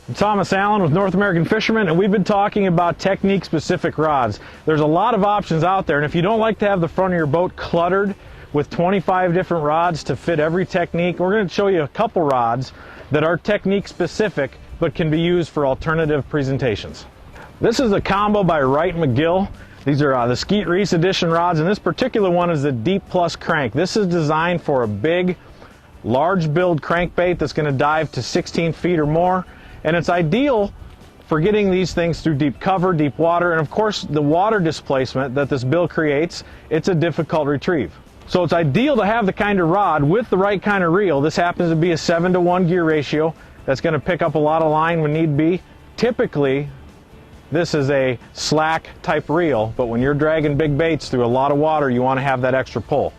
I'm Thomas Allen with North American Fisherman, and we've been talking about technique-specific rods. There's a lot of options out there, and if you don't like to have the front of your boat cluttered with 25 different rods to fit every technique, we're going to show you a couple rods that are technique-specific but can be used for alternative presentations. This is a combo by Wright McGill. These are the Skeet Reese edition rods, and this particular one is the Deep Plus crank. This is designed for a big, large build crankbait that's going to dive to 16 feet or more. And it's ideal for getting these things through deep cover, deep water, and of course the water displacement that this bill creates, it's a difficult retrieve. So it's ideal to have the kind of rod with the right kind of reel. This happens to be a 7-to-1 gear ratio that's going to pick up a lot of line when need be. Typically, this is a slack type reel, but when you're dragging big baits through a lot of water, you want to have that extra pull.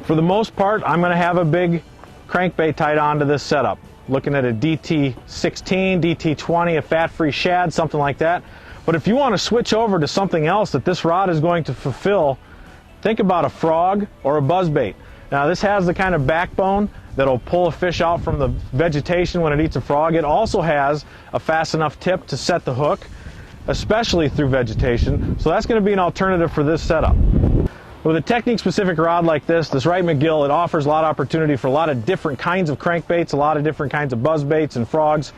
For the most part, I'm going to have a big crankbait tied onto this setup. Looking at a DT16, DT20, a fat-free shad, something like that. But if you want to switch over to something else that this rod is going to fulfill, think about a frog or a buzzbait. Now this has the kind of backbone that'll pull a fish out from the vegetation when it eats a frog. It also has a fast enough tip to set the hook, especially through vegetation. So that's going to be an alternative for this setup. With a technique-specific rod like this Wright McGill, it offers a lot of opportunity for a lot of different kinds of crankbaits, a lot of different kinds of buzzbaits and frogs,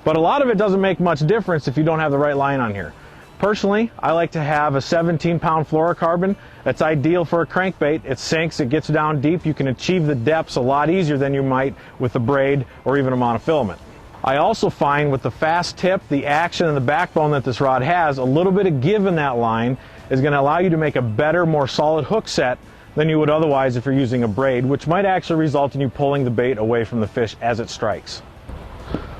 but a lot of it doesn't make much difference if you don't have the right line on here. Personally, I like to have a 17-pound fluorocarbon. That's ideal for a crankbait. It sinks, it gets down deep. You can achieve the depths a lot easier than you might with a braid or even a monofilament. I also find with the fast tip, the action and the backbone that this rod has, a little bit of give in that line is going to allow you to make a better, more solid hook set than you would otherwise if you're using a braid, which might actually result in you pulling the bait away from the fish as it strikes.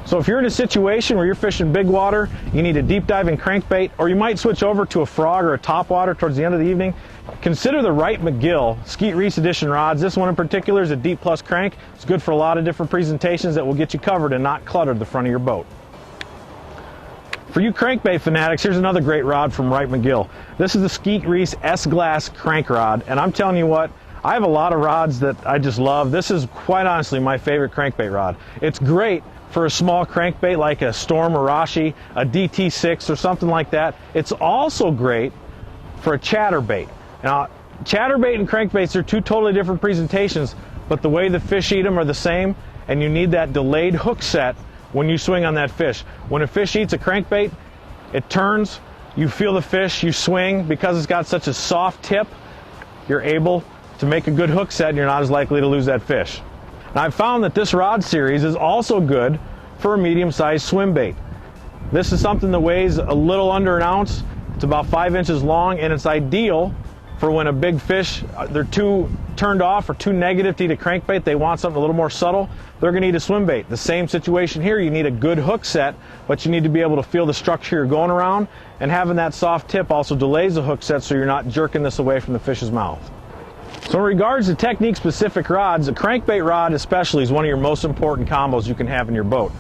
So if you're in a situation where you're fishing big water, you need a deep diving crankbait, or you might switch over to a frog or a topwater towards the end of the evening, consider the Wright McGill Skeet Reese edition rods. This one in particular is a Deep Plus crank. It's good for a lot of different presentations that will get you covered and not clutter the front of your boat. For you crankbait fanatics, here's another great rod from Wright McGill. This is the Skeet Reese S-Glass crank rod, and I'm telling you what, I have a lot of rods that I just love. This is quite honestly my favorite crankbait rod. It's great for a small crankbait like a Storm Arashi, a DT6 or something like that. It's also great for a chatterbait. Now, chatterbait and crankbaits are two totally different presentations, but the way the fish eat them are the same, and you need that delayed hook set when you swing on that fish. When a fish eats a crankbait, it turns, you feel the fish, you swing. Because it's got such a soft tip, you're able to make a good hook set and you're not as likely to lose that fish. Now, I've found that this rod series is also good for a medium-sized swim bait. This is something that weighs a little under an ounce. It's about 5 inches long, and it's ideal for when a big fish, they're too turned off or too negative to eat a crankbait, they want something a little more subtle, they're going to eat a swim bait. The same situation here, you need a good hook set, but you need to be able to feel the structure you're going around, and having that soft tip also delays the hook set so you're not jerking this away from the fish's mouth. So in regards to technique-specific rods, a crankbait rod especially is one of your most important combos you can have in your boat.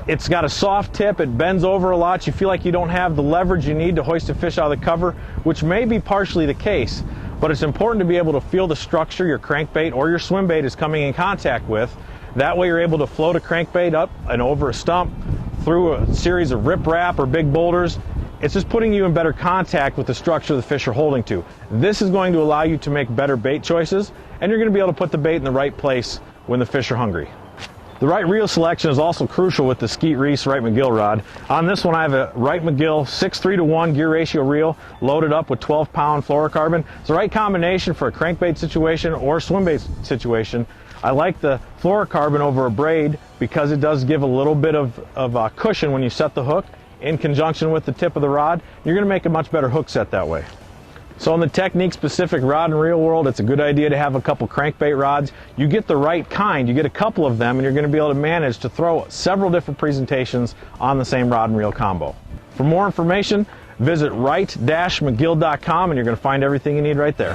It's got a soft tip, it bends over a lot, you feel like you don't have the leverage you need to hoist a fish out of the cover, which may be partially the case, but it's important to be able to feel the structure your crankbait or your swim bait is coming in contact with. That way you're able to float a crankbait up and over a stump, through a series of riprap or big boulders. It's just putting you in better contact with the structure the fish are holding to. This is going to allow you to make better bait choices, and you're going to be able to put the bait in the right place when the fish are hungry. The right reel selection is also crucial with the Skeet Reese Wright McGill rod. On this one I have a Wright McGill 6:3-to-1 gear ratio reel loaded up with 12-pound fluorocarbon. It's the right combination for a crankbait situation or swim bait situation. I like the fluorocarbon over a braid because it does give a little bit of cushion when you set the hook in conjunction with the tip of the rod. You're going to make a much better hook set that way. So in the technique-specific rod and reel world, it's a good idea to have a couple crankbait rods. You get the right kind, you get a couple of them, and you're going to be able to manage to throw several different presentations on the same rod and reel combo. For more information, visit wright-mcgill.com and you're going to find everything you need right there.